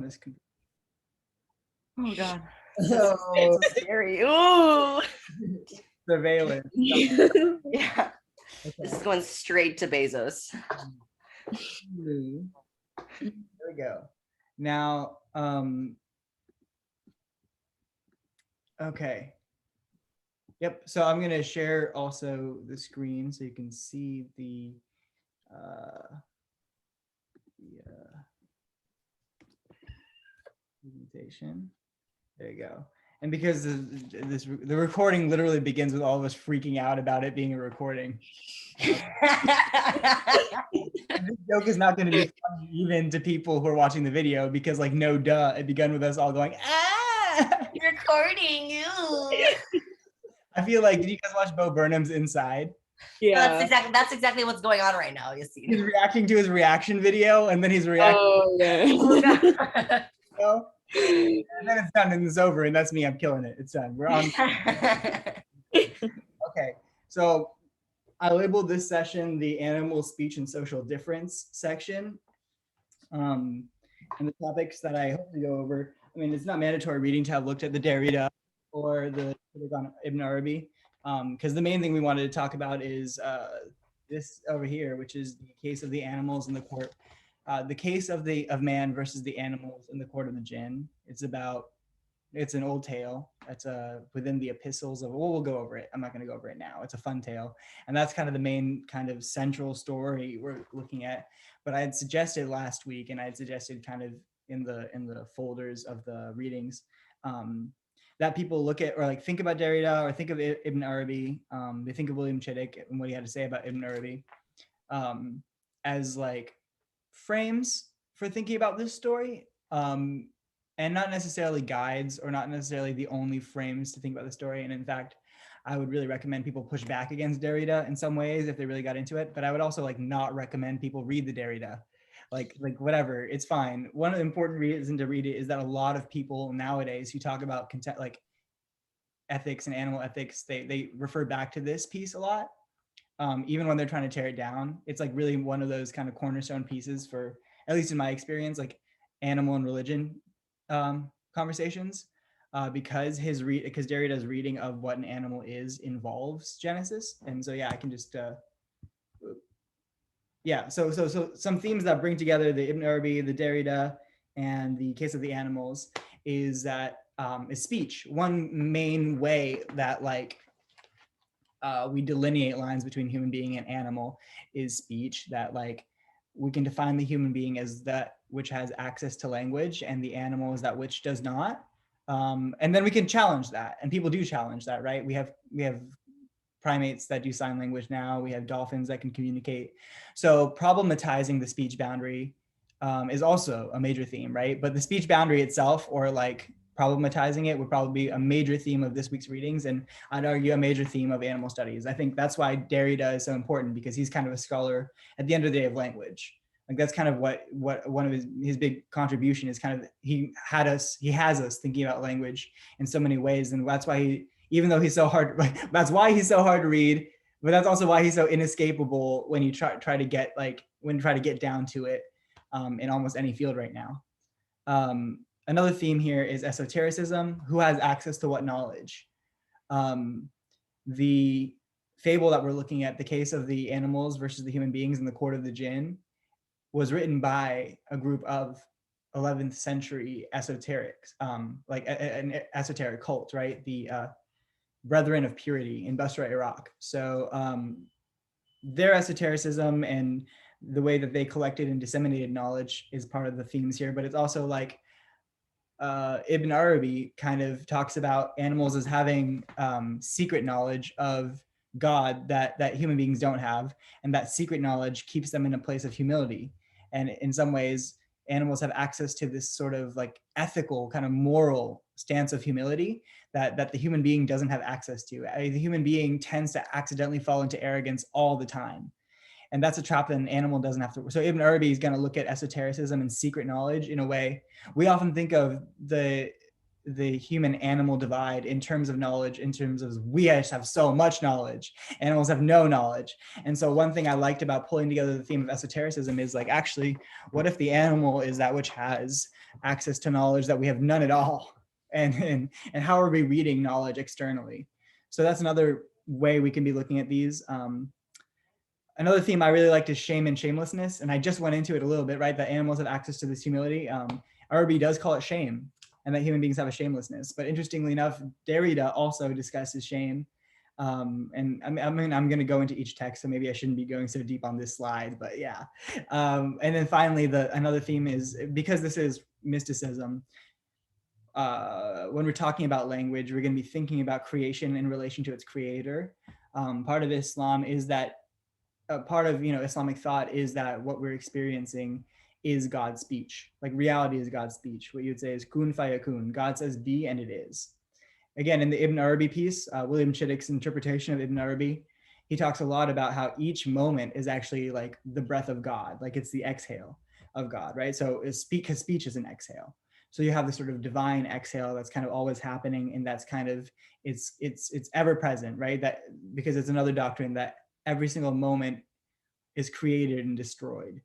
this could... Oh God. So, So scary. Ooh. surveillance. Yeah. Okay. This is going straight to Bezos. There we go. Now, okay. Yep. So I'm going to share also the screen so you can see the presentation. There you go. And because the recording literally begins with all of us freaking out about it being a recording. This joke is not going to be funny even to people who are watching the video because, like, no duh, it began with us all going, ah! Recording you. I feel like, did you guys watch Bo Burnham's Inside? Yeah. That's exactly what's going on right now. You see. He's reacting to his reaction video, and then he's reacting. Oh, yeah. Oh, and then it's done and it's over, and that's me. I'm killing it. It's done. We're on. Okay, so I labeled this session the Animal Speech and Social Difference section. And the topics that I hope to go over, I mean, it's not mandatory reading to have looked at the Derrida or the Ibn Arabi, because the main thing we wanted to talk about is this over here, which is the case of the animals in the court, the case of man versus the animals in the court of the Jinn. It's an old tale. That's within the epistles of, well, we'll go over it. I'm not going to go over it now. It's a fun tale. And that's kind of the main kind of central story we're looking at. But I had suggested last week, and I had suggested kind of in the folders of the readings, that people look at or like think about Derrida or think of Ibn Arabi. They think of William Chittick and what he had to say about Ibn Arabi as like frames for thinking about this story. And not necessarily guides or not necessarily the only frames to think about the story. And in fact, I would really recommend people push back against Derrida in some ways if they really got into it. But I would also like not recommend people read the Derrida. Like whatever, it's fine. One of the important reasons to read it is that a lot of people nowadays who talk about like ethics and animal ethics, they refer back to this piece a lot. Even when they're trying to tear it down. It's like really one of those kind of cornerstone pieces for, at least in my experience, like animal and religion conversations, because Derrida's reading of what an animal is involves Genesis. And so yeah, I can just so some themes that bring together the Ibn Arabi, the Derrida, and the case of the animals is that is speech. One main way that like we delineate lines between human being and animal is speech, that like we can define the human being as that which has access to language and the animal is that which does not. And then we can challenge that, and people do challenge that, right? We have primates that do sign language now. We have dolphins that can communicate. So problematizing the speech boundary is also a major theme, right? But the speech boundary itself, or like problematizing it, would probably be a major theme of this week's readings, and I'd argue a major theme of animal studies. I think that's why Derrida is so important, because he's kind of a scholar at the end of the day of language. Like that's kind of what one of his big contribution is. Kind of he has us thinking about language in so many ways, and that's why even though he's so hard, that's why he's so hard to read, but that's also why he's so inescapable when you try to get down to it in almost any field right now. Another theme here is esotericism. Who has access to what knowledge? The fable that we're looking at, the case of the animals versus the human beings in the court of the Jinn, was written by a group of 11th century esoterics, like an esoteric cult, right? The Brethren of Purity in Basra, Iraq. So their esotericism and the way that they collected and disseminated knowledge is part of the themes here, but it's also like Ibn Arabi kind of talks about animals as having secret knowledge of God that human beings don't have, and that secret knowledge keeps them in a place of humility. And in some ways, animals have access to this sort of like ethical, kind of moral stance of humility that the human being doesn't have access to. The human being tends to accidentally fall into arrogance all the time. And that's a trap that an animal doesn't have to. So Ibn Arabi is going to look at esotericism and secret knowledge in a way. We often think of the the human animal divide in terms of knowledge, in terms of we just have so much knowledge, animals have no knowledge. And so one thing I liked about pulling together the theme of esotericism is like, actually, what if the animal is that which has access to knowledge that we have none at all? And how are we reading knowledge externally? So that's another way we can be looking at these. Another theme I really liked is shame and shamelessness. And I just went into it a little bit, right? That animals have access to this humility. Arabi does call it shame, and that human beings have a shamelessness. But interestingly enough, Derrida also discusses shame. And I'm going to go into each text, so maybe I shouldn't be going so deep on this slide, but yeah. And then finally, another theme is, because this is mysticism, when we're talking about language, we're going to be thinking about creation in relation to its creator. Part of Islam is that part of Islamic thought is that what we're experiencing is God's speech. Like reality is God's speech. What you'd say is kun fayakun. God says be, and it is. Again, in the Ibn Arabi piece, William Chittick's interpretation of Ibn Arabi, he talks a lot about how each moment is actually like the breath of God, like it's the exhale of God, right? So because speech is an exhale. So you have this sort of divine exhale that's kind of always happening, and that's kind of it's ever present, right? That because it's another doctrine that every single moment is created and destroyed.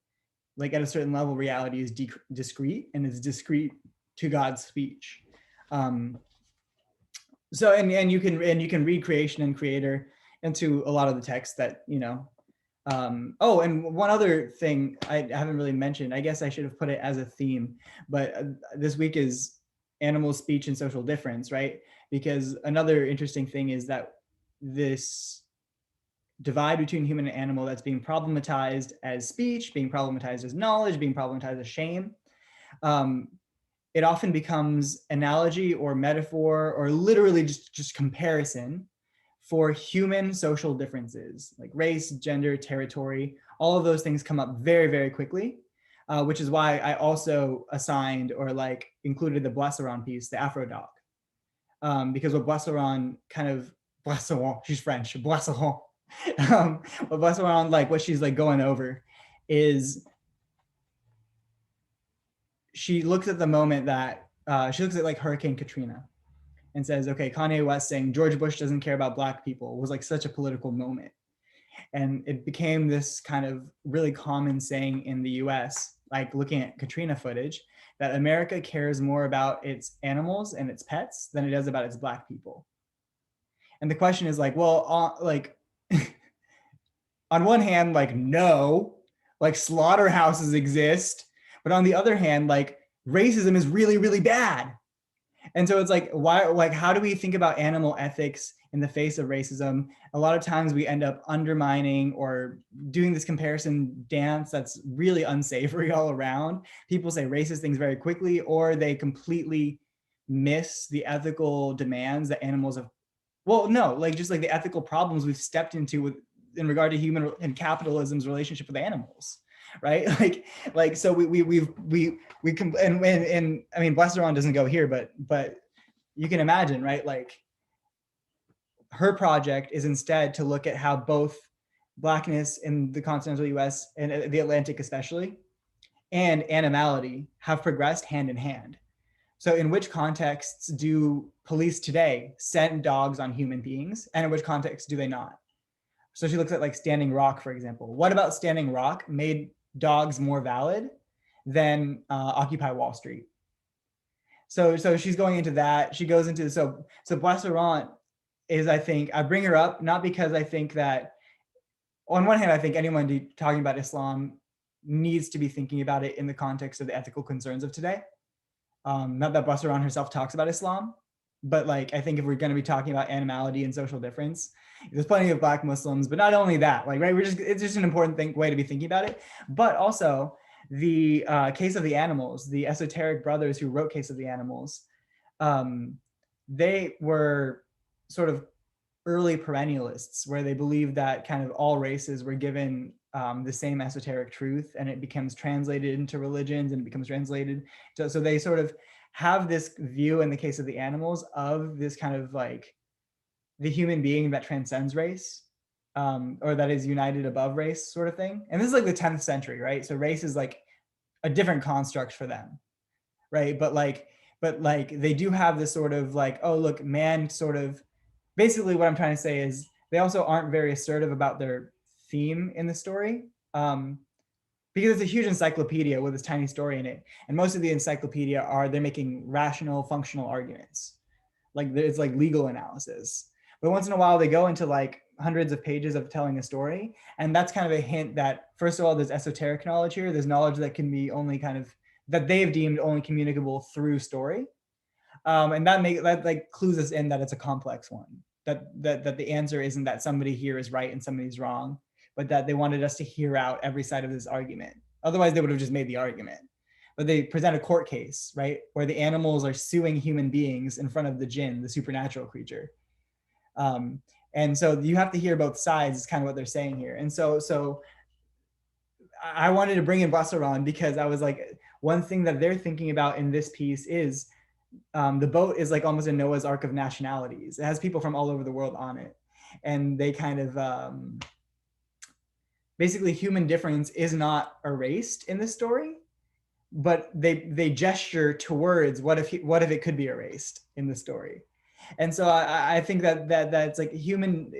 Like at a certain level, reality is discrete, and it's discrete to God's speech. So and you can read creation and creator into a lot of the text that oh, and one other thing I haven't really mentioned, I guess I should have put it as a theme, but this week is animal speech and social difference, right? Because another interesting thing is that this divide between human and animal that's being problematized as speech, being problematized as knowledge, being problematized as shame, it often becomes analogy or metaphor or literally just comparison for human social differences like race, gender, territory. All of those things come up very, very quickly, which is why I also assigned or like included the Boisseron piece, the Afro doc, because what Boisseron kind of, Boisseron, she's French, Boisseron, what Boisseron, like what she's like going over is she looks at the moment that she looks at like Hurricane Katrina and says, okay, Kanye West saying George Bush doesn't care about Black people was like such a political moment. And it became this kind of really common saying in the US, like looking at Katrina footage, that America cares more about its animals and its pets than it does about its Black people. And the question is like, well, like on one hand, like, no, like slaughterhouses exist. But on the other hand, like racism is really, really bad. And so it's like, why, like, how do we think about animal ethics in the face of racism? A lot of times we end up undermining or doing this comparison dance that's really unsavory all around. People say racist things very quickly, or they completely miss the ethical demands that animals have. Well, no, like just like the ethical problems we've stepped into with in regard to human and capitalism's relationship with animals, right? Like so we can and I mean Boisseron doesn't go here, but you can imagine, right? Like her project is instead to look at how both Blackness in the continental US and the Atlantic especially, and animality have progressed hand in hand. So in which contexts do police today send dogs on human beings, and in which contexts do they not? So she looks at like Standing Rock, for example. What about Standing Rock made dogs more valid than Occupy Wall Street? So she's going into that. She goes into so Boisseron is, I think, I bring her up not because I think that, on one hand, I think anyone talking about Islam needs to be thinking about it in the context of the ethical concerns of today. Not that Boisseron herself talks about Islam, but like I think if we're going to be talking about animality and social difference, there's plenty of Black Muslims, but not only that, like, right, it's just an important way to be thinking about it. But also the Case of the Animals, the esoteric brothers who wrote Case of the Animals, they were sort of early perennialists, where they believed that kind of all races were given the same esoteric truth, and it becomes translated into religions and it becomes translated. So they sort of have this view in the Case of the Animals of this kind of like the human being that transcends race, or that is united above race sort of thing. And this is like the 10th century, right? So race is like a different construct for them, right? But like but like they do have this sort of like, oh look, man sort of, basically what I'm trying to say is they also aren't very assertive about their theme in the story. Because it's a huge encyclopedia with this tiny story in it. And most of the encyclopedia they're making rational, functional arguments. Like it's like legal analysis. But once in a while they go into like hundreds of pages of telling a story. And that's kind of a hint that, first of all, there's esoteric knowledge here. There's knowledge that can be only kind of, that they've deemed only communicable through story. And that like clues us in that it's a complex one. That the answer isn't that somebody here is right and somebody's wrong, but that they wanted us to hear out every side of this argument. Otherwise, they would have just made the argument. But they present a court case, right, where the animals are suing human beings in front of the jinn, the supernatural creature. And so you have to hear both sides, is kind of what they're saying here. And so I wanted to bring in Basaran because I was like, one thing that they're thinking about in this piece is the boat is like almost a Noah's Ark of nationalities. It has people from all over the world on it. And they kind of, basically human difference is not erased in this story, but they gesture towards what if it could be erased in the story. And so I think that's like human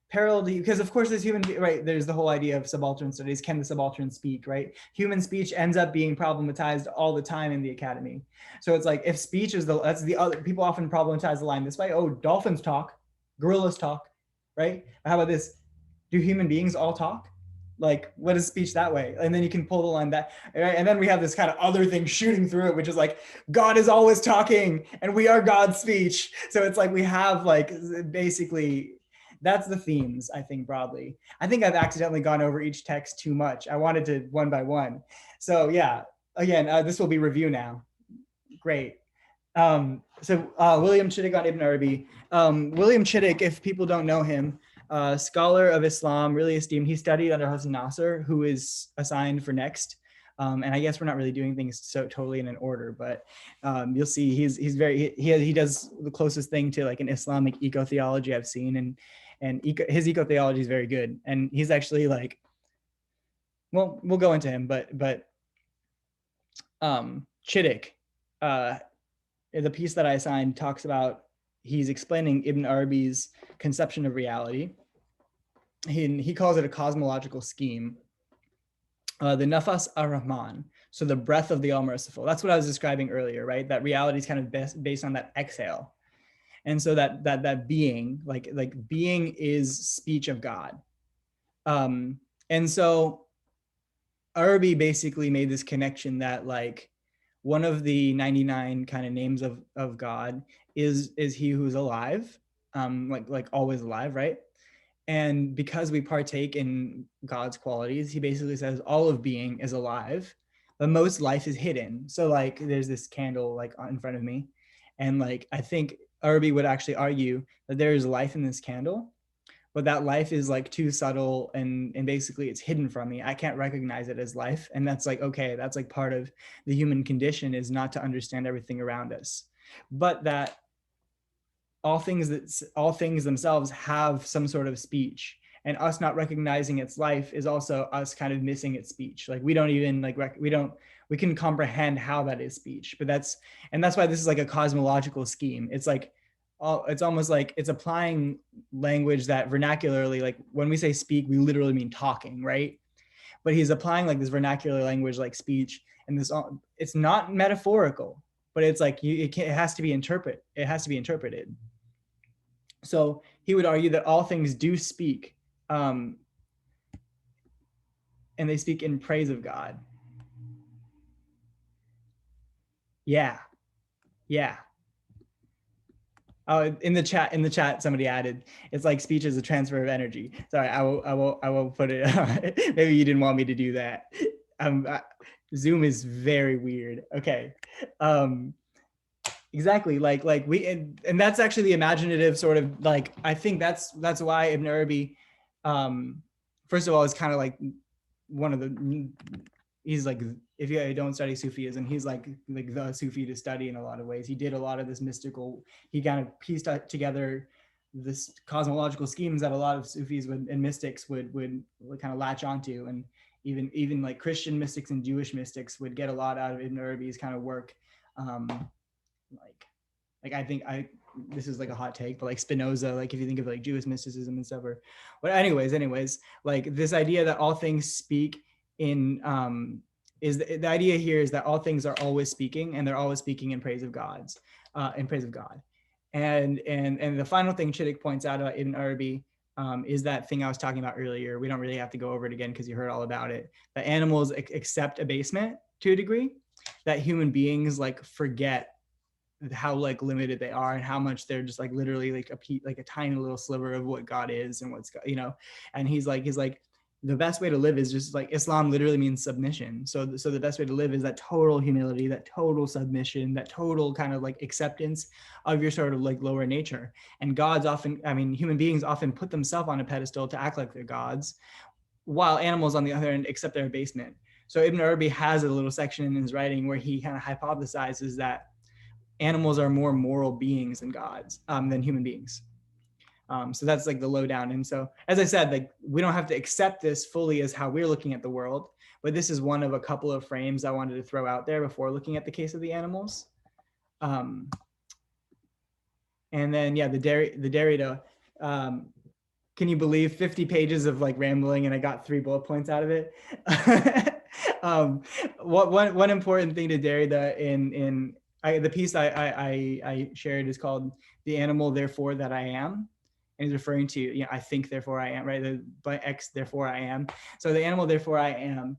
parallel to, because of course there's human, right, there's the whole idea of subaltern studies. Can the subaltern speak, right? Human speech ends up being problematized all the time in the academy. So it's like, if speech is that's the other, people often problematize the line this way: oh, dolphins talk, gorillas talk, right? But how about this? Do human beings all talk? Like, what is speech that way? And then you can pull the line that, right? And then we have this kind of other thing shooting through it, which is like, God is always talking and we are God's speech. So it's like, we have like, basically, that's the themes, I think, broadly. I think I've accidentally gone over each text too much. I wanted to one by one. So yeah, again, this will be review now. Great. William Chittick on Ibn Arabi. William Chittick, if people don't know him, scholar of Islam, really esteemed. He studied under Hassan Nasser, who is assigned for next. And I guess we're not really doing things so totally in an order, but you'll see he's very, he does the closest thing to like an Islamic eco-theology I've seen, and his eco-theology is very good. And he's actually like, well, we'll go into him, but Chittick, the piece that I assigned talks about, he's explaining Ibn Arabi's conception of reality. He calls it a cosmological scheme. The nafas ar-Rahman, so the breath of the All-Merciful. That's what I was describing earlier, right? That reality is kind of based on that exhale. And so that being, like being is speech of God. And so Arabi basically made this connection that like one of the 99 kind of names of God is he who's alive, like always alive, right? And because we partake in God's qualities, he basically says all of being is alive, but most life is hidden. So like there's this candle like in front of me, and like I think Arabi would actually argue that there is life in this candle, but that life is like too subtle and basically it's hidden from me. I can't recognize it as life. And that's like, okay, that's like part of the human condition, is not to understand everything around us, but that all things themselves have some sort of speech, and us not recognizing its life is also us kind of missing its speech. Like we don't even like, we can comprehend how that is speech, but that's why this is like a cosmological scheme. It's like, it's almost like it's applying language that vernacularly, like when we say speak, we literally mean talking, right? But he's applying like this vernacular language like speech, and this, it's not metaphorical, but it's like it has to be interpreted. So he would argue that all things do speak, and they speak in praise of God. Yeah. Oh, in the chat, somebody added, it's like speech is a transfer of energy. Sorry, I will put it. Maybe you didn't want me to do that. Zoom is very weird. Okay. Exactly. Like we, and that's actually the imaginative sort of like, I think that's why Ibn Arabi, first of all, is kind of like one of the, he's like, if you don't study Sufism, he's like the Sufi to study in a lot of ways. He did a lot of this mystical, he kind of pieced together this cosmological schemes that a lot of Sufis and mystics would kind of latch onto. And even like Christian mystics and Jewish mystics would get a lot out of Ibn Arabi's kind of work. like I think this is like a hot take, but like Spinoza, like if you think of like Jewish mysticism and stuff, or but anyways, like this idea that all things speak in is the idea here is that all things are always speaking, and they're always speaking in praise of God's in praise of God. And the final thing Chittick points out about Ibn Arabi is that thing I was talking about earlier. We don't really have to go over it again because you heard all about it. That animals accept abasement to a degree, that human beings like forget how like limited they are and how much they're just like literally like a tiny little sliver of what God is and what's God, you know. And he's like the best way to live is just like Islam literally means submission. So the best way to live is that total humility, that total submission, that total kind of like acceptance of your sort of like lower nature. And gods often, I mean, human beings often put themselves on a pedestal to act like they're gods, while animals on the other end accept their abasement. So Ibn Arabi has a little section in his writing where he kind of hypothesizes that animals are more moral beings than gods, than human beings. So that's like the lowdown. And so, as I said, like we don't have to accept this fully as how we're looking at the world, but this is one of a couple of frames I wanted to throw out there before looking at the case of the animals. And then, yeah, the Derrida. Can you believe 50 pages of like rambling and I got 3 bullet points out of it? One important thing to Derrida in the piece I shared is called "The Animal, Therefore That I Am," and he's referring to, you know, I think, therefore I am, right? By X, therefore I am. So the animal, therefore I am.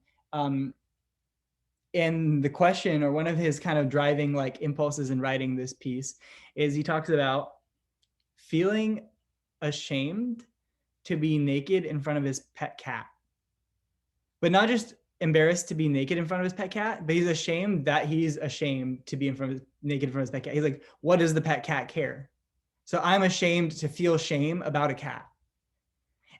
And the question, or one of his kind of driving like impulses in writing this piece, is he talks about feeling ashamed to be naked in front of his pet cat, but not just embarrassed to be naked in front of his pet cat, but he's ashamed that he's ashamed to be naked in front of his pet cat. He's like, what does the pet cat care? So I'm ashamed to feel shame about a cat.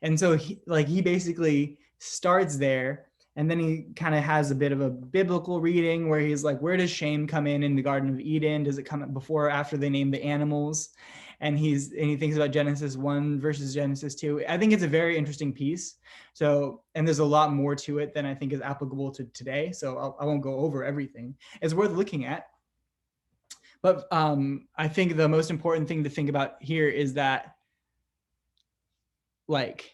And so he basically starts there, and then he kind of has a bit of a biblical reading where he's like, where does shame come in the Garden of Eden? Does it come before or after they name the animals? And he thinks about Genesis 1 versus Genesis 2. I think it's a very interesting piece. So, and there's a lot more to it than I think is applicable to today. So I won't go over everything. It's worth looking at. But I think the most important thing to think about here is that, like,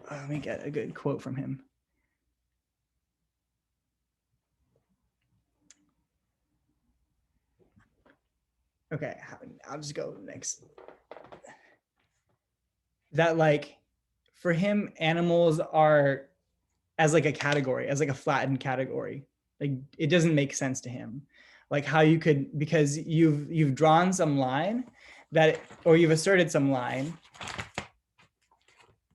let me get a good quote from him. Okay, I'll just go next. That like, for him, animals are as like a category, as like a flattened category. Like it doesn't make sense to him. Like how you could, because you've drawn some line that, or you've asserted some line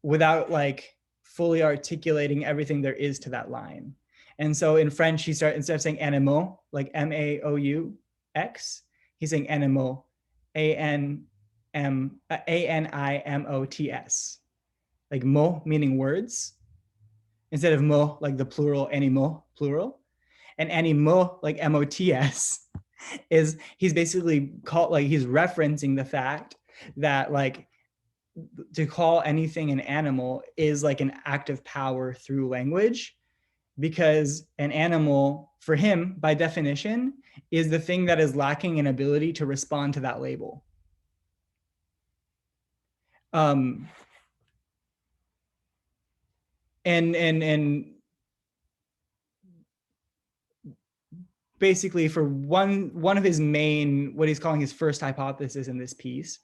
without like fully articulating everything there is to that line. And so in French, he started, instead of saying animaux, like M-A-O-U-X, he's saying animaux, A-N-I-M-O-T-S. Like mot meaning words, instead of mot like the plural animaux, plural. And animaux like M-O-T-S is, he's basically called, like he's referencing the fact that like to call anything an animal is like an act of power through language, because an animal for him by definition is the thing that is lacking an ability to respond to that label. And basically for one of his main, what he's calling his first hypothesis in this piece,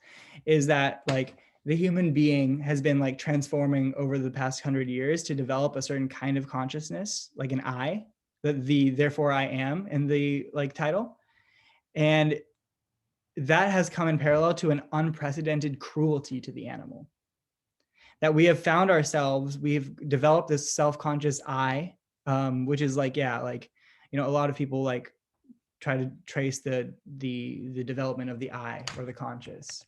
is that like the human being has been like transforming over the past 100 years to develop a certain kind of consciousness, like an I, the therefore I am in the like title. And that has come in parallel to an unprecedented cruelty to the animal. That we have found ourselves, we've developed this self-conscious I, which is like, yeah, like, you know, a lot of people like try to trace the development of the I or the conscious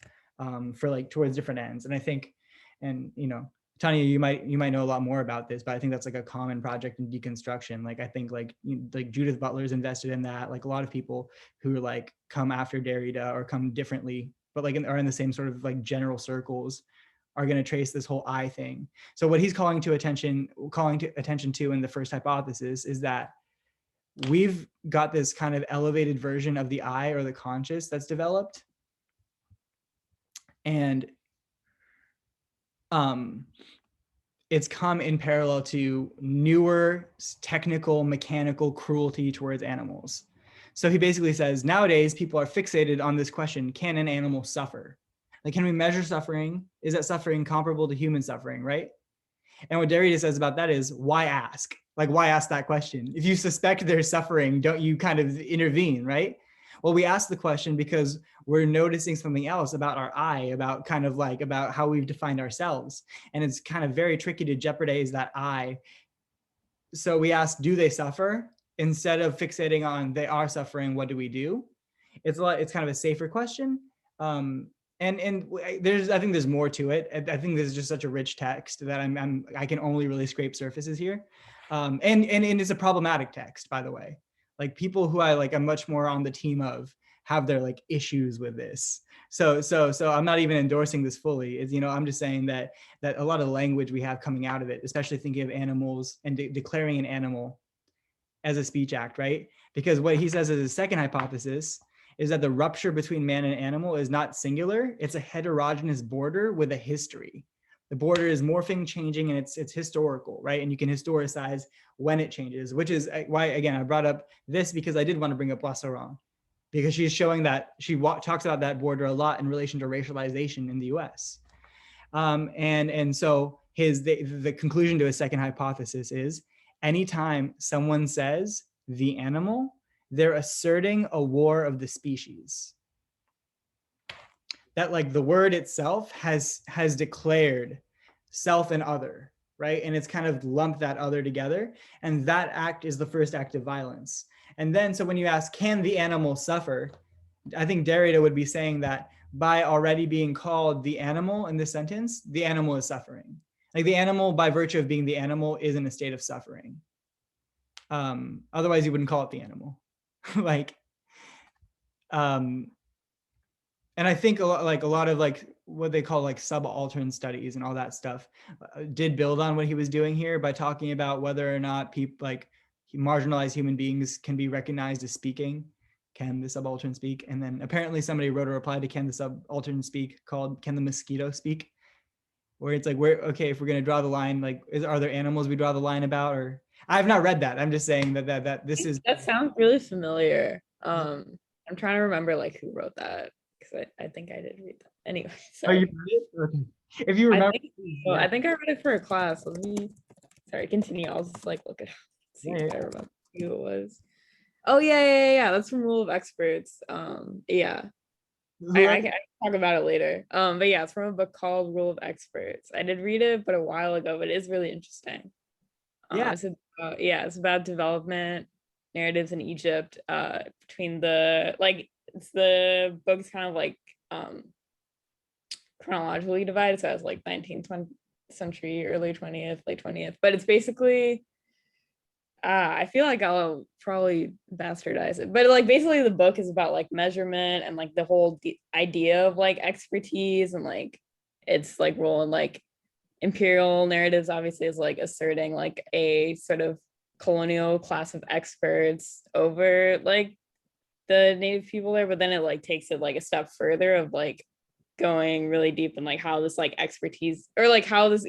for like towards different ends. And I think, and you know, Tanya, you might know a lot more about this, but I think that's like a common project in deconstruction. Like I think like Judith Butler's invested in that. Like a lot of people who like come after Derrida or come differently, but like are in the same sort of like general circles, are going to trace this whole I thing. So what he's calling attention to in the first hypothesis is that we've got this kind of elevated version of the I or the conscious that's developed. And it's come in parallel to newer technical mechanical cruelty towards animals. So he basically says nowadays people are fixated on this question: can an animal suffer? Like, can we measure suffering? Is that suffering comparable to human suffering, right? And what Derrida says about that is, why ask? Like, why ask that question? If you suspect they're suffering, don't you kind of intervene, right? Well, we ask the question because we're noticing something else about our I, about kind of like about how we've defined ourselves. And it's kind of very tricky to jeopardize that I. So we ask, do they suffer? Instead of fixating on they are suffering, what do we do? It's kind of a safer question. And there's, I think there's more to it. I think this is just such a rich text that I can only really scrape surfaces here. And it's a problematic text, by the way. Like, people who I like, I'm much more on the team of, have their like issues with this. So I'm not even endorsing this fully. Is, I'm just saying that a lot of the language we have coming out of it, especially thinking of animals and declaring an animal as a speech act, right? Because what he says as his second hypothesis is that the rupture between man and animal is not singular. It's a heterogeneous border with a history. The border is morphing, changing, and it's historical, right? And you can historicize when it changes, which is why, again, I brought up this because I did want to bring up Lassaron, because she's showing that she talks about that border a lot in relation to racialization in the US. And so the conclusion to his second hypothesis is, anytime someone says the animal, they're asserting a war of the species. That like the word itself has declared self and other, right? And it's kind of lumped that other together. And that act is the first act of violence. And then, so when you ask, can the animal suffer? I think Derrida would be saying that by already being called the animal in this sentence, the animal is suffering. Like, the animal, by virtue of being the animal, is in a state of suffering. Otherwise you wouldn't call it the animal. Like, and I think a lot of like what they call like subaltern studies and all that stuff did build on what he was doing here by talking about whether or not people, like marginalized human beings, can be recognized as speaking. Can the subaltern speak? And then apparently somebody wrote a reply to Can the Subaltern Speak called Can the Mosquito Speak? Where it's like, okay, if we're going to draw the line, like, are there animals we draw the line about? Or I've not read that. I'm just saying that this is. That sounds really familiar. I'm trying to remember like who wrote that, because I think I did read that. Anyway, sorry. Oh, you read it? Okay. If you remember. I think I read it for a class. Let me, sorry, continue. I'll just like look at see if I remember who it was. Oh yeah. That's from Rule of Experts. Yeah. I can talk about it later. But yeah, it's from a book called Rule of Experts. I did read it, but a while ago, but it is really interesting. It's about development narratives in Egypt, between the book's kind of like chronologically divided, so it's like 19th, 20th century, early 20th, late 20th, but it's basically I feel like I'll probably bastardize it, but like basically the book is about like measurement and like the whole idea of like expertise, and like it's like role in like imperial narratives obviously is like asserting like a sort of colonial class of experts over like the native people there, but then it like takes it like a step further of like going really deep in like how this like expertise, or like how this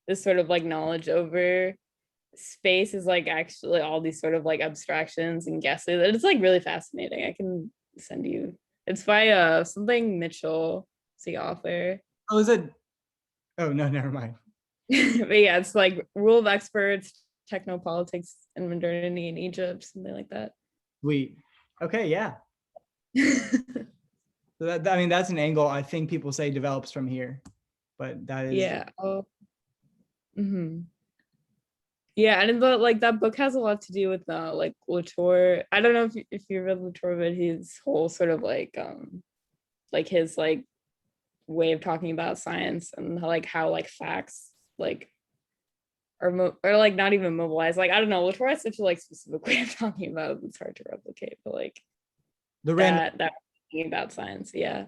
this sort of like knowledge over space is like actually all these sort of like abstractions and guesses. And it's like really fascinating. I can send you, it's by something Mitchell, it's the author. Oh, is it? Oh no, never mind. But yeah, it's like Rule of Experts, Technopolitics and Modernity in Egypt, something like that. Sweet. Okay, yeah. So that, I mean, that's an angle I think people say develops from here, but that is. Yeah. Yeah, and like that book has a lot to do with like Latour. I don't know if you read Latour, but his whole sort of like his like way of talking about science, and like how like facts like or like not even mobilized. Like I don't know, Latour has such a like specific way of talking about it, it's hard to replicate, but like the random that thinking about science, yeah.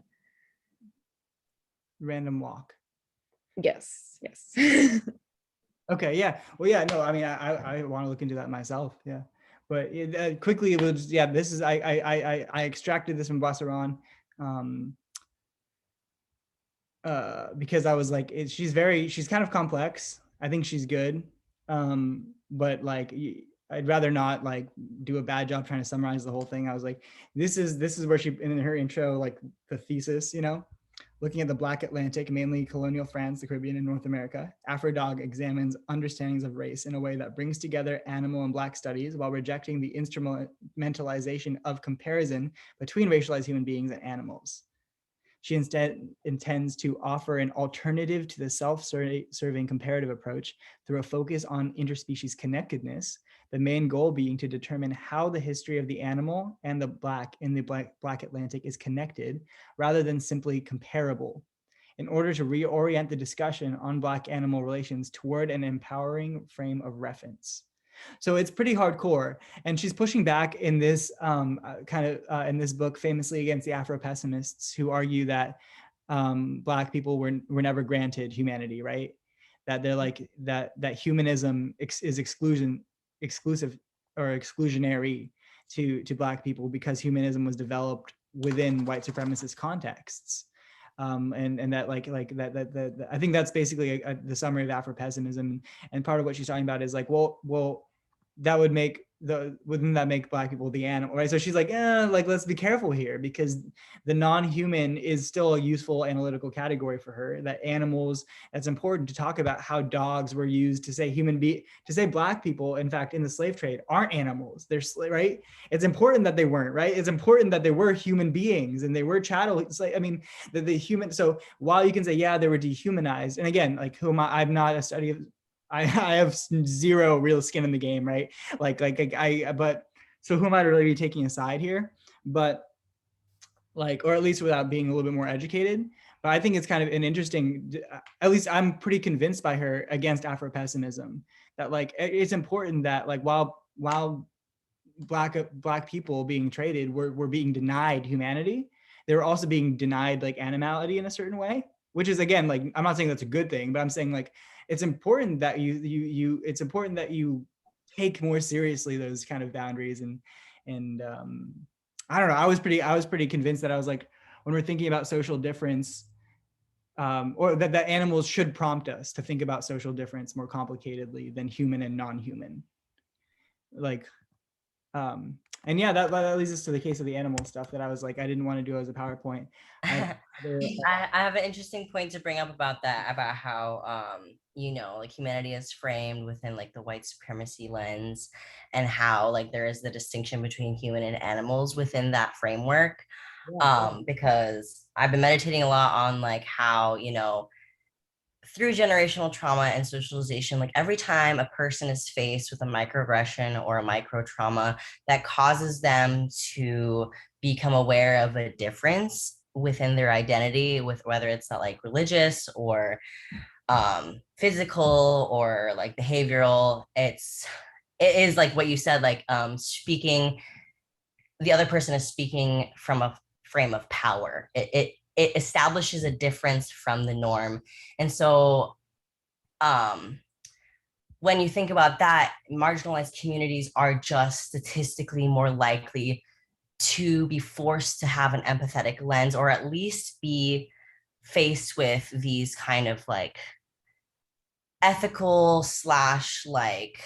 Random walk. Yes. Okay, yeah. Well, yeah, no, I mean, I want to look into that myself. Yeah. but quickly it was, yeah, this is, I extracted this from Bassaran, because I was like, she's kind of complex. I think she's good. But like, I'd rather not like do a bad job trying to summarize the whole thing. I was like, this is where she, in her intro, like the thesis, looking at the Black Atlantic, mainly colonial France, the Caribbean, and North America, Afrodog examines understandings of race in a way that brings together animal and Black studies while rejecting the instrumentalization of comparison between racialized human beings and animals. She instead intends to offer an alternative to the self-serving comparative approach through a focus on interspecies connectedness, the main goal being to determine how the history of the animal and the Black in the Black Atlantic is connected, rather than simply comparable, in order to reorient the discussion on Black-animal relations toward an empowering frame of reference. So it's pretty hardcore, and she's pushing back in this in this book famously against the Afro-pessimists who argue that Black people were never granted humanity, right? That they're like that humanism is exclusive or exclusionary to Black people because humanism was developed within white supremacist contexts. And that that I think that's basically the summary of Afro-pessimism, and part of what she's talking about is like, well, that would make wouldn't that make Black people the animal, right? So she's like, like let's be careful here, because the non-human is still a useful analytical category for her. That animals, that's important to talk about how dogs were used to say to say Black people, in fact, in the slave trade, aren't animals. They're right. It's important that they weren't, right? It's important that they were human beings and they were chattel. It's like, I mean, the human. So while you can say, yeah, they were dehumanized, and again, like I'm not a study of. I have zero real skin in the game, right? But so who am I to really be taking a side here? But like, or at least without being a little bit more educated. But I think it's kind of an interesting, at least I'm pretty convinced by her against Afro-pessimism, that like, it's important that like, while Black people being traded were being denied humanity, they were also being denied like animality in a certain way, which is, again, like, I'm not saying that's a good thing, but I'm saying like, it's important that it's important that you take more seriously those kind of boundaries. And I don't know, I was pretty convinced that I was like, when we're thinking about social difference, or that animals should prompt us to think about social difference more complicatedly than human and non-human. Like, and yeah, that leads us to the case of the animal stuff that I was like, I didn't want to do as a PowerPoint. I have an interesting point to bring up about that, about how like humanity is framed within like the white supremacy lens, and how like there is the distinction between human and animals within that framework. Because I've been meditating a lot on like how, through generational trauma and socialization, like every time a person is faced with a microaggression or a micro trauma that causes them to become aware of a difference within their identity, with whether it's not like religious or physical or like behavioral, it is like what you said, like speaking, the other person is speaking from a frame of power. It establishes a difference from the norm. And so when you think about that, marginalized communities are just statistically more likely to be forced to have an empathetic lens, or at least be faced with these kind of like ethical / like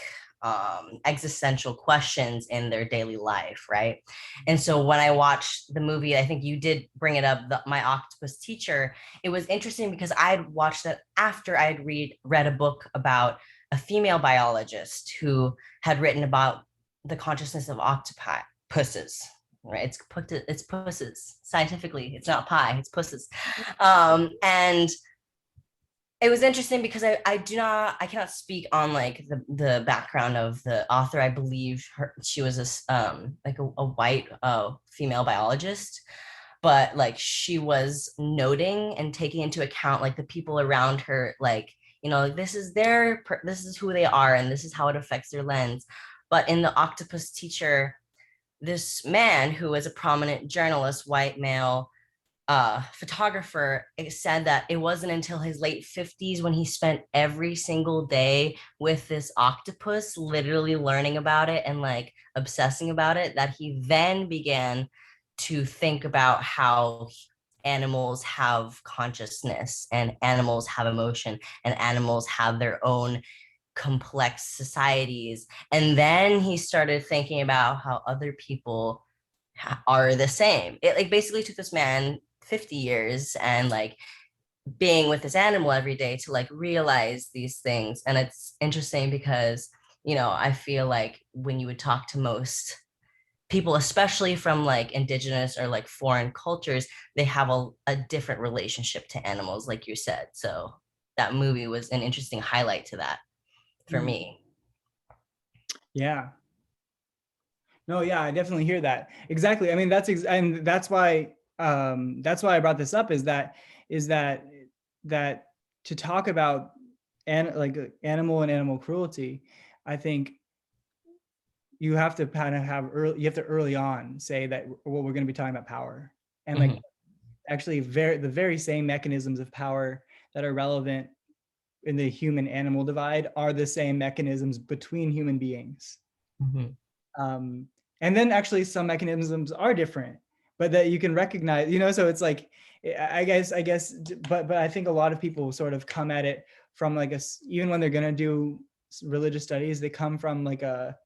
existential questions in their daily life, right? And so when I watched the movie, I think you did bring it up, My Octopus Teacher, it was interesting because I had watched that after I had read a book about a female biologist who had written about the consciousness of octopuses, right? It's pusses. Scientifically, it's not pie, it's pusses. And it was interesting because I cannot speak on like the background of the author. I believe she was a white female biologist, but like she was noting and taking into account like the people around her, like, this is who they are and this is how it affects their lens. But in The Octopus Teacher, this man who is a prominent journalist, white male, photographer, it said that it wasn't until his late 50s when he spent every single day with this octopus, literally learning about it and like obsessing about it, that he then began to think about how animals have consciousness and animals have emotion and animals have their own complex societies. And then he started thinking about how other people are the same. It like basically took this man 50 years and like being with this animal every day to like realize these things. And it's interesting because, you know, I feel like when you would talk to most people, especially from like indigenous or like foreign cultures, they have a different relationship to animals, like you said. So that movie was an interesting highlight to that for me. Yeah. No, yeah, I definitely hear that. Exactly. I mean, and that's why I brought this up, is that that to talk about animal and animal cruelty, I think you have to kind of early on say that, well, we're going to be talking about power, and like actually the very same mechanisms of power that are relevant in the human animal divide are the same mechanisms between human beings. And then actually some mechanisms are different, but that you can recognize, you know, so it's like, I guess, but I think a lot of people sort of come at it from like even when they're going to do religious studies, they come from like a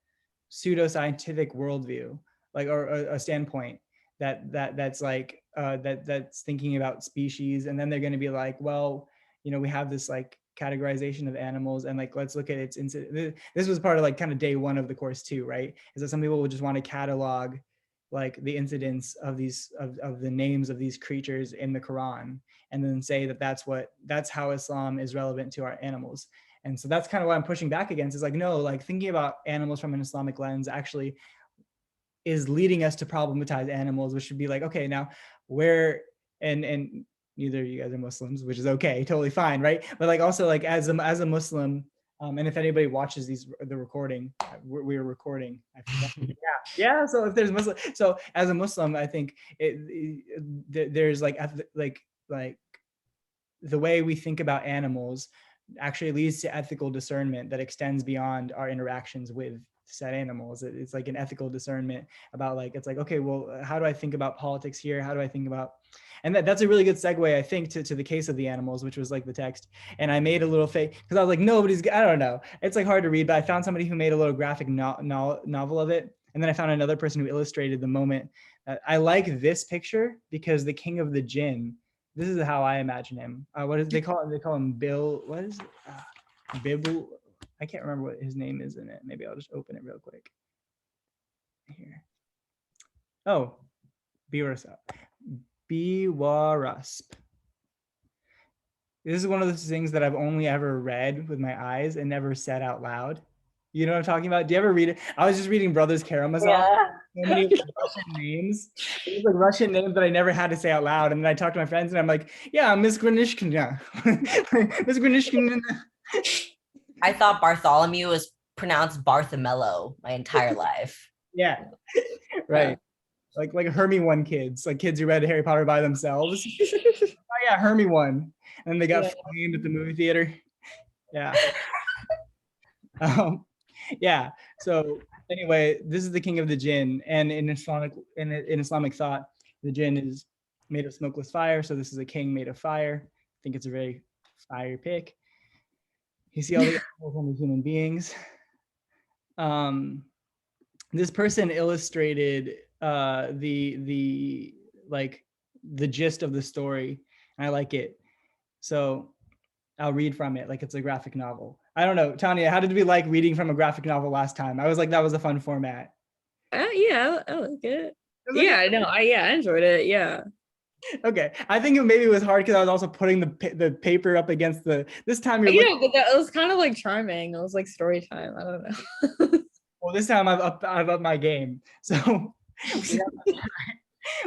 pseudoscientific worldview, like, or a standpoint that's like, that's thinking about species. And then they're going to be like, well, you know, we have this like categorization of animals, and like, let's look at its incident. This was part of like kind of day one of the course too, right? Is that some people would just want to catalog like the incidents of these of the names of these creatures in the Quran, and then say that that's how Islam is relevant to our animals. And so that's kind of what I'm pushing back against, is like, no, like thinking about animals from an Islamic lens actually is leading us to problematize animals, which should be like, okay, now where, and neither of you guys are Muslims, which is okay, totally fine, right? But like also like as a Muslim, and if anybody watches the recording, we were recording. I forgot. Yeah. So if there's Muslim, so as a Muslim, I think there's like the way we think about animals actually leads to ethical discernment that extends beyond our interactions with said animals. It's like an ethical discernment about like, it's like, okay, well, how do I think about politics here? How do I think about, and that's a really good segue, I think, to the case of the animals, which was like the text. And I made a little fake, because I was like, I don't know. It's like hard to read, but I found somebody who made a little graphic novel of it. And then I found another person who illustrated the moment. I like this picture because the king of the Jinn, this is how I imagine him. What is they call him? They call him Bill. What is it? Bibu? I can't remember what his name is in it. Maybe I'll just open it real quick. Here. Oh, Biwarasp. Biwarasp. This is one of those things that I've only ever read with my eyes and never said out loud. You know what I'm talking about? Do you ever read it? I was just reading Brothers Karamazov. Yeah. So many Russian names. It was like Russian names that I never had to say out loud. And then I talked to my friends and I'm like, yeah, Miss Granishkina. Miss Granishkina. I thought Bartholomew was pronounced Bartholomew my entire life. Yeah, right. Like Hermie one kids, like kids who read Harry Potter by themselves. Oh yeah, Hermie one. And they got flamed at the movie theater. Yeah. Yeah. So anyway, this is the king of the Jinn, and in Islamic thought, the Jinn is made of smokeless fire. So this is a king made of fire. I think it's a very fire pick. You see all the animals and the human beings. This person illustrated the gist of the story, and I like it. So I'll read from it like it's a graphic novel. I don't know, Tanya, how did we like reading from a graphic novel last time? I was like, that was a fun format. Yeah, I like it. Yeah, no, I enjoyed it. Yeah. Okay, I think it was hard because I was also putting the paper up against this time but that was kind of like charming. It was like story time. I don't know. Well, this time I've upped my game. So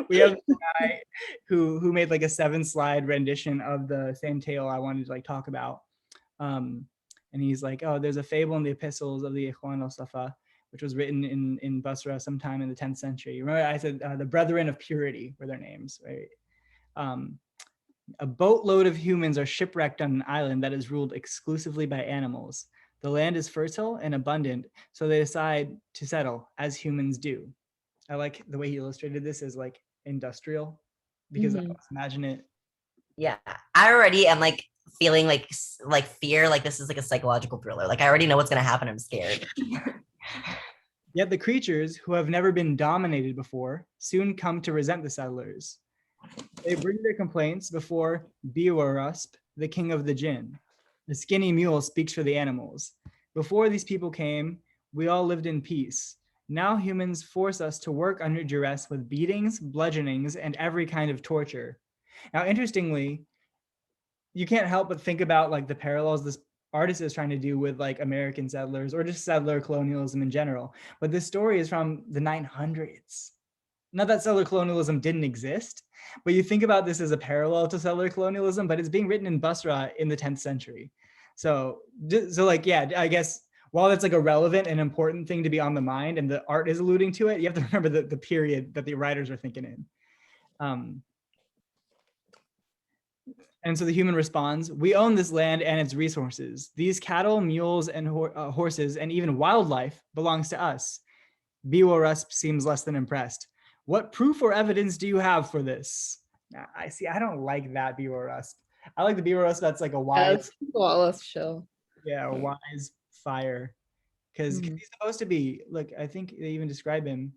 we have a guy who made like a 7-slide rendition of the same tale I wanted to like talk about. And he's like, oh, there's a fable in the epistles of the Ikhwan al-Safa, which was written in Basra sometime in the 10th century. Remember I said the Brethren of Purity were their names, right? Um, a boatload of humans are shipwrecked on an island that is ruled exclusively by animals. The land is fertile and abundant, so they decide to settle, as humans do. I like the way he illustrated this as like industrial, because I Mhm. always imagine it. Yeah, I already am like feeling like fear, like this is like a psychological thriller. Like I already know what's gonna happen. I'm scared. Yet the creatures, who have never been dominated before, soon come to resent the settlers. They bring their complaints before Biwarusp, the king of the Jinn. The skinny mule speaks for the animals. Before these people came, we all lived in peace. Now humans force us to work under duress with beatings, bludgeonings, and every kind of torture. Now, interestingly, you can't help but think about like the parallels this artist is trying to do with like American settlers or just settler colonialism in general. But this story is from the 900s. Not that settler colonialism didn't exist, but you think about this as a parallel to settler colonialism, but it's being written in Basra in the 10th century. So like, yeah, I guess while that's like a relevant and important thing to be on the mind and the art is alluding to it, you have to remember the period that the writers are thinking in. And so the human responds, we own this land and its resources. These cattle, mules, and horses, and even wildlife belongs to us. Biwarusp seems less than impressed. What proof or evidence do you have for this? I see, I don't like that Biwarusp. I like the Biwarusp that's like a wise, That's Wallace show. yeah, a wise fire. Because Mhm. he's supposed to be, like, I think they even describe him.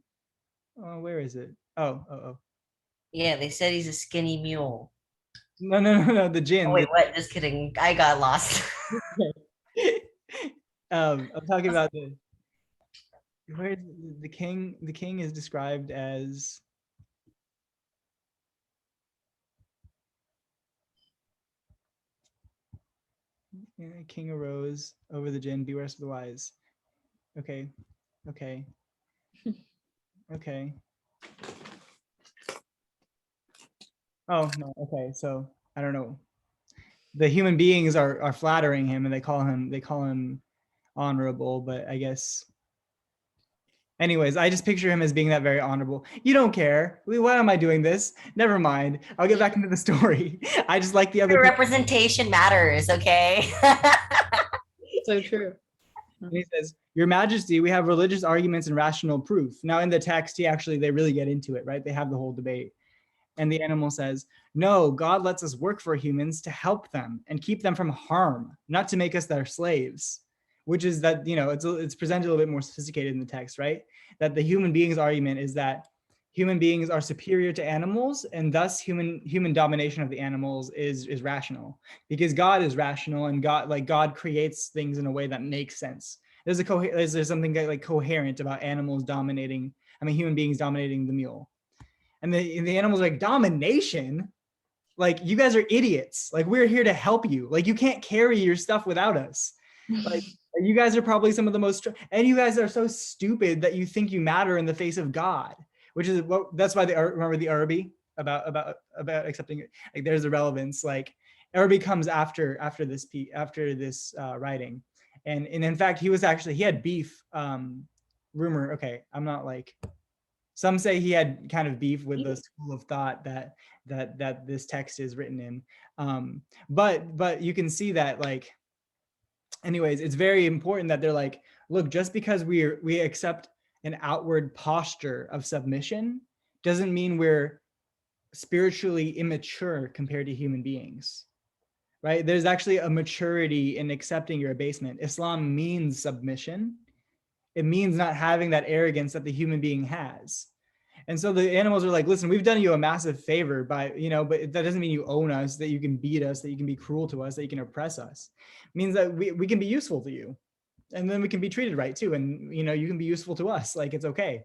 Oh, where is it? Oh. Yeah, they said he's a skinny mule. No, the Oh Jinn. wait, what? Just kidding. I got lost. I'm talking about where the king. The king is described as king arose over the Jinn, beware of the wise. Okay. Oh no. Okay, so I don't know. The human beings are flattering him, and they call him honorable. But I guess, anyways, I just picture him as being that very honorable. You don't care. Why am I doing this? Never mind. I'll get back into the story. I just like the other Your people. representation matters, okay? So true. And he says, Your Majesty, we have religious arguments and rational proof. Now in the text, they really get into it, right? They have the whole debate. And the animal says, no, God lets us work for humans to help them and keep them from harm, not to make us their slaves. Which is that, it's presented a little bit more sophisticated in the text, right? That the human beings argument is that human beings are superior to animals, and thus human domination of the animals is rational, because God is rational, and God creates things in a way that makes sense. There's something like coherent about human beings dominating the mule. And the animals are like, domination? Like, you guys are idiots. Like, we're here to help you. Like, you can't carry your stuff without us. Like, you guys are probably some of the most, and you guys are so stupid that you think you matter in the face of God, which is that's why remember the Arabi about accepting it. Like, there's a relevance. Like, Arabi comes after this writing. And in fact, he had beef, rumor. Okay. I'm not like, some say he had kind of beef with the school of thought that this text is written in. But you can see that, like, anyways, it's very important that they're like, look, just because we accept an outward posture of submission doesn't mean we're spiritually immature compared to human beings, right? There's actually a maturity in accepting your abasement. Islam means submission. It means not having that arrogance that the human being has. And so the animals are like, listen, we've done you a massive favor by, but that doesn't mean you own us, that you can beat us, that you can be cruel to us, that you can oppress us. It means that we can be useful to you. And then we can be treated right too. And, you can be useful to us. Like, it's okay.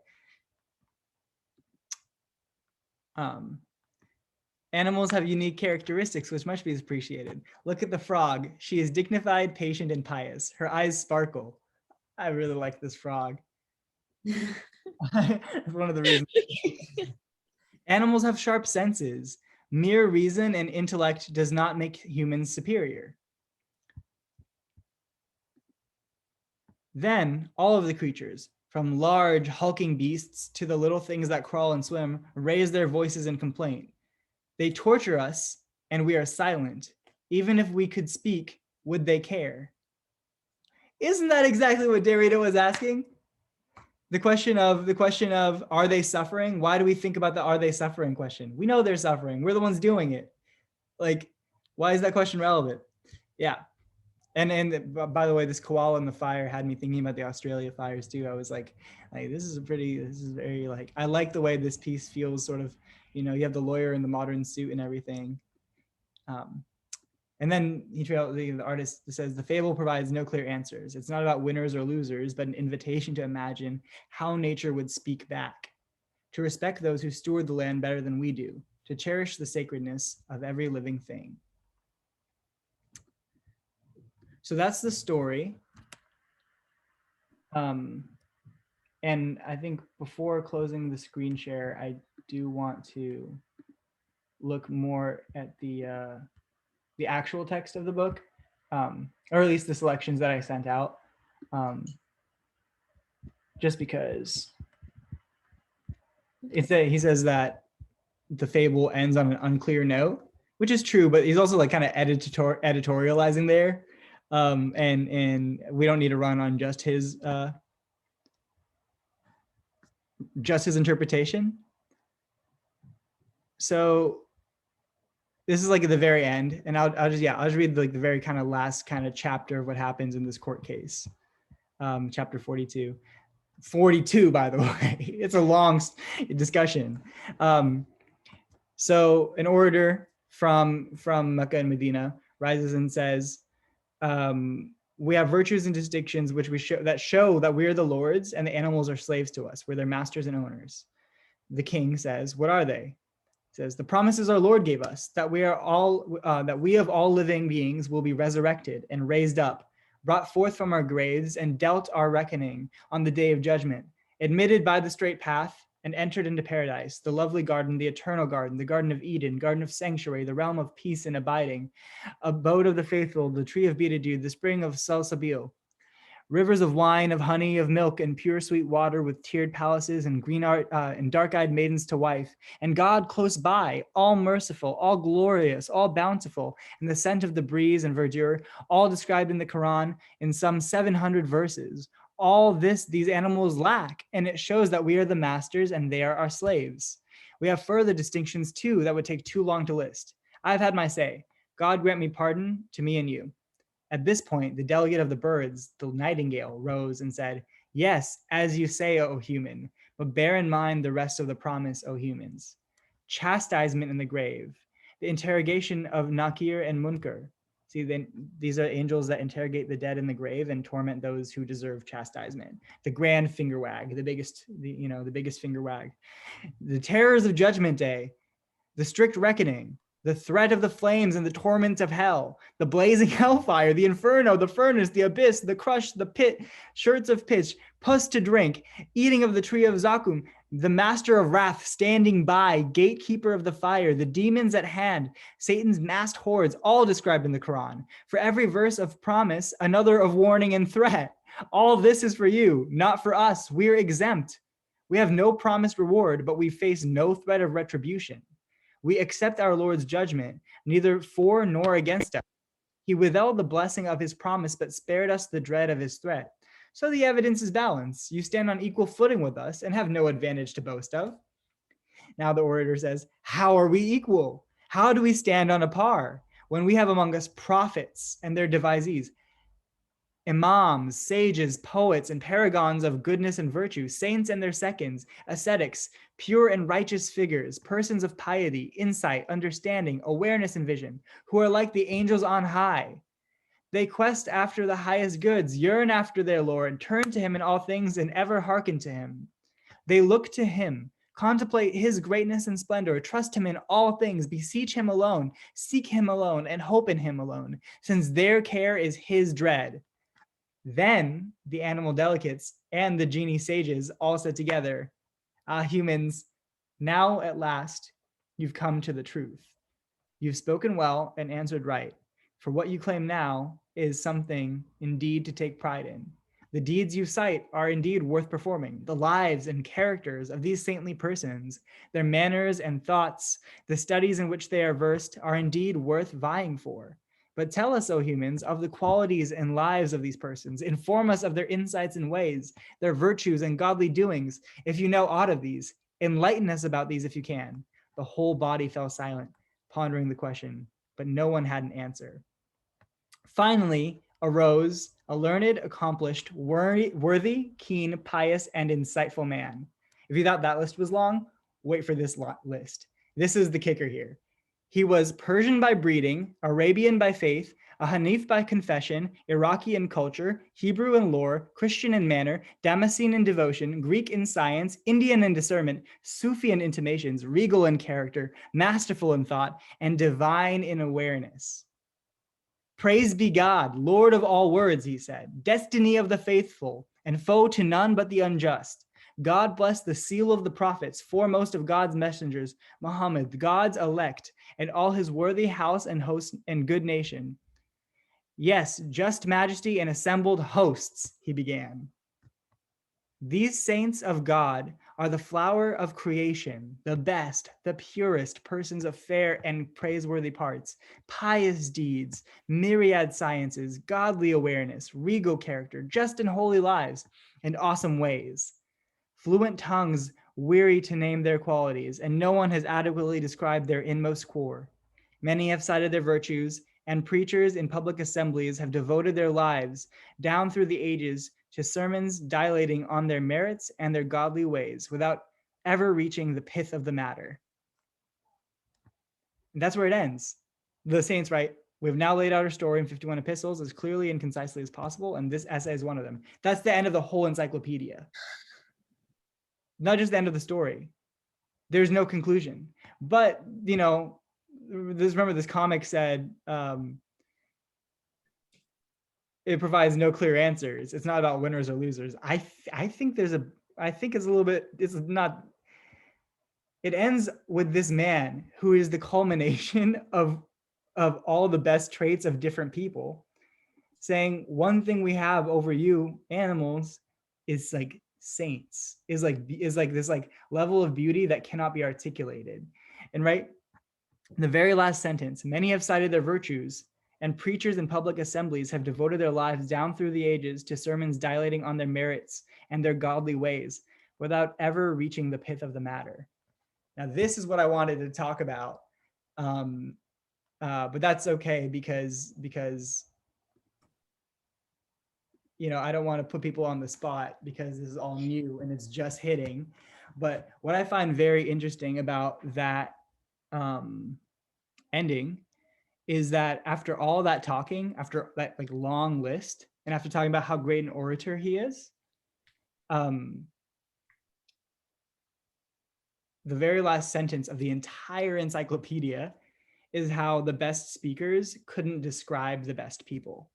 Animals have unique characteristics, which must be appreciated. Look at the frog. She is dignified, patient, and pious. Her eyes sparkle. I really like this frog. That's one of the reasons. Animals have sharp senses. Mere reason and intellect does not make humans superior. Then all of the creatures, from large hulking beasts to the little things that crawl and swim, raise their voices in complaint. They torture us and we are silent. Even if we could speak, would they care? Isn't that exactly what Derrida was asking? The question of are they suffering? Why do we think about the are they suffering question? We know they're suffering. We're the ones doing it. Like, why is that question relevant? Yeah. And by the way, this koala in the fire had me thinking about the Australia fires too. I was like, this is very like, I like the way this piece feels sort of, you have the lawyer in the modern suit and everything. And then the artist says, the fable provides no clear answers. It's not about winners or losers, but an invitation to imagine how nature would speak back, to respect those who steward the land better than we do, to cherish the sacredness of every living thing. So that's the story. And I think before closing the screen share, I do want to look more at the actual text of the book, or at least the selections that I sent out, just because he says that the fable ends on an unclear note, which is true, but he's also like kind of editorializing there, and we don't need to run on just his interpretation. So this is like at the very end, and I'll just read like the very kind of last kind of chapter of what happens in this court case, chapter 42. 42, by the way, it's a long discussion. So an orator from Mecca and Medina rises and says, we have virtues and distinctions which show that we are the lords and the animals are slaves to us. We're their masters and owners. The king says, what are they? Says, the promises our Lord gave us, that we of all living beings will be resurrected and raised up, brought forth from our graves and dealt our reckoning on the day of judgment, admitted by the straight path and entered into paradise, the lovely garden, the eternal garden, the garden of Eden, garden of sanctuary, the realm of peace and abiding, abode of the faithful, the tree of beatitude, the spring of Salsabil, rivers of wine, of honey, of milk, and pure sweet water with tiered palaces and green art and dark-eyed maidens to wife, and God close by, all merciful, all glorious, all bountiful, and the scent of the breeze and verdure, all described in the Quran in some 700 verses. All these animals lack, and it shows that we are the masters and they are our slaves. We have further distinctions too that would take too long to list. I've had my say. God grant me pardon to me and you. At this point, the delegate of the birds, the nightingale, rose and said, yes, as you say, O human, but bear in mind the rest of the promise, O humans. Chastisement in the grave, the interrogation of Nakir and Munkar. See, then these are angels that interrogate the dead in the grave and torment those who deserve chastisement. The grand finger wag, the biggest finger wag. The terrors of Judgment Day, the strict reckoning, the threat of the flames and the torment of hell, the blazing hellfire, the inferno, the furnace, the abyss, the crush, the pit, shirts of pitch, pus to drink, eating of the tree of Zakum, the master of wrath standing by, gatekeeper of the fire, the demons at hand, Satan's massed hordes, all described in the Quran. For every verse of promise, another of warning and threat. All this is for you, not for us. We're exempt. We have no promised reward, but we face no threat of retribution. We accept our Lord's judgment, neither for nor against us. He withheld the blessing of his promise, but spared us the dread of his threat. So the evidence is balanced. You stand on equal footing with us and have no advantage to boast of. Now the orator says, how are we equal? How do we stand on a par when we have among us prophets and their devisees, imams, sages, poets, and paragons of goodness and virtue, saints and their seconds, ascetics, pure and righteous figures, persons of piety, insight, understanding, awareness, and vision, who are like the angels on high. They quest after the highest goods, yearn after their Lord, turn to him in all things, and ever hearken to him. They look to him, contemplate his greatness and splendor, trust him in all things, beseech him alone, seek him alone, and hope in him alone, since their care is his dread. Then the animal delegates and the genie sages all said together, humans, now at last you've come to the truth. You've spoken well and answered right, for what you claim now is something indeed to take pride in. The deeds you cite are indeed worth performing. The lives and characters of these saintly persons, their manners and thoughts, the studies in which they are versed are indeed worth vying for. But tell us, O humans, of the qualities and lives of these persons. Inform us of their insights and ways, their virtues and godly doings, if you know aught of these. Enlighten us about these if you can. The whole body fell silent, pondering the question, but no one had an answer. Finally arose a learned, accomplished, worthy, keen, pious, and insightful man. If you thought that list was long, wait for this list. This is the kicker here. He was Persian by breeding, Arabian by faith, a Hanif by confession, Iraqi in culture, Hebrew in lore, Christian in manner, Damascene in devotion, Greek in science, Indian in discernment, Sufi in intimations, regal in character, masterful in thought, and divine in awareness. Praise be God, Lord of all words, he said, destiny of the faithful, and foe to none but the unjust. God bless the seal of the prophets, foremost of God's messengers, Muhammad, God's elect, and all his worthy house and host and good nation. Yes, just majesty and assembled hosts, he began. These saints of God are the flower of creation, the best, the purest persons of fair and praiseworthy parts, pious deeds, myriad sciences, godly awareness, regal character, just and holy lives, and awesome ways. Fluent tongues weary to name their qualities, and no one has adequately described their inmost core. Many have cited their virtues, and preachers in public assemblies have devoted their lives down through the ages to sermons dilating on their merits and their godly ways without ever reaching the pith of the matter. And that's where it ends. The saints write, we've now laid out our story in 51 epistles as clearly and concisely as possible, and this essay is one of them. That's the end of the whole encyclopedia. Not just the end of the story. There's no conclusion. But, you know, remember this comic said, it provides no clear answers. It's not about winners or losers. I think it's a little bit, it's not, it ends with this man who is the culmination of all the best traits of different people saying one thing we have over you animals is like saints, is like this like level of beauty that cannot be articulated. And right in the very last sentence, many have cited their virtues, and preachers in public assemblies have devoted their lives down through the ages to sermons dilating on their merits and their godly ways without ever reaching the pith of the matter. Now, this is what I wanted to talk about, but that's okay because you know, I don't want to put people on the spot because this is all new and it's just hitting. But what I find very interesting about that ending is that after all that talking, after that like long list, and after talking about how great an orator he is, the very last sentence of the entire encyclopedia is how the best speakers couldn't describe the best people.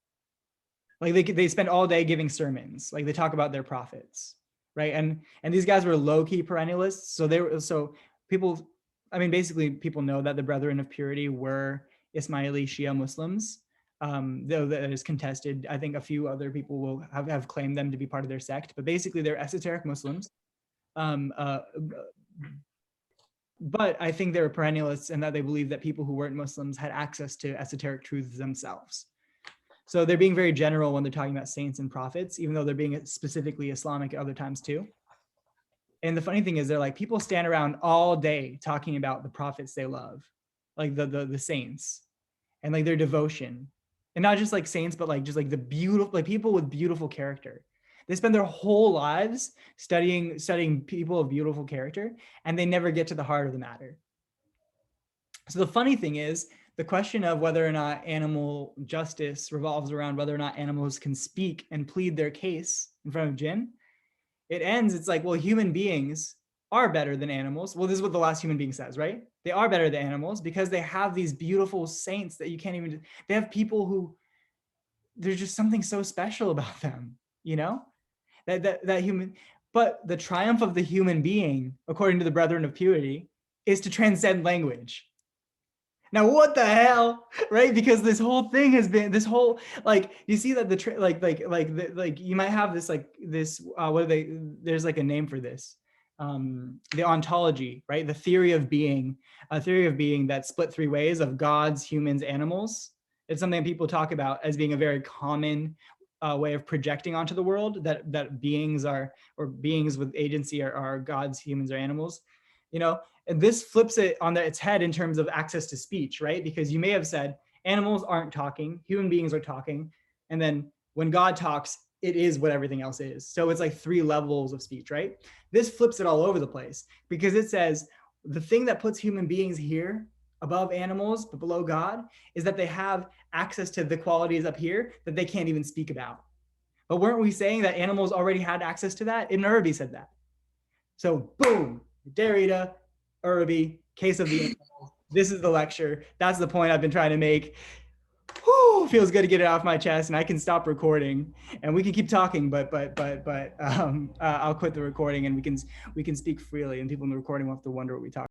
Like they spend all day giving sermons, like they talk about their prophets, right? And these guys were low-key perennialists, so people, I mean, basically people know that the Brethren of Purity were Ismaili Shia Muslims, though that is contested. I think a few other people will have claimed them to be part of their sect, but basically they're esoteric Muslims. But I think they were perennialists in that they believed that people who weren't Muslims had access to esoteric truths themselves. So they're being very general when they're talking about saints and prophets, even though they're being specifically Islamic at other times too. And the funny thing is they're like, people stand around all day talking about the prophets they love, like the saints and like their devotion. And not just like saints, but like just like the beautiful, like people with beautiful character. They spend their whole lives studying people of beautiful character, and they never get to the heart of the matter. So the funny thing is, the question of whether or not animal justice revolves around whether or not animals can speak and plead their case in front of Jinn. It ends, it's like, well, human beings are better than animals. Well, this is what the last human being says, right? They are better than animals because they have these beautiful saints that you can't even, they have people who, there's just something so special about them, you know? That human, but the triumph of the human being, according to the Brethren of Purity, is to transcend language. Now, what the hell, right? Because this whole thing has been this whole like you see that you might have this what are they? There's like a name for this, the ontology, right? The theory of being, a theory of being that split three ways of gods, humans, animals. It's something people talk about as being a very common way of projecting onto the world that beings are, or beings with agency are gods, humans, or animals. And this flips it on its head in terms of access to speech, right? Because you may have said animals aren't talking, human beings are talking, and then when God talks, it is what everything else is. So it's like three levels of speech, right? This flips it all over the place because it says the thing that puts human beings here above animals but below God is that they have access to the qualities up here that they can't even speak about. But weren't we saying that animals already had access to that? Ibn Arabi said that. So boom, Derrida, Arabi, case of the animal. This is the lecture. That's the point I've been trying to make. Whew, feels good to get it off my chest, and I can stop recording, and we can keep talking. But I'll quit the recording, and we can speak freely, and people in the recording will have to wonder what we talk.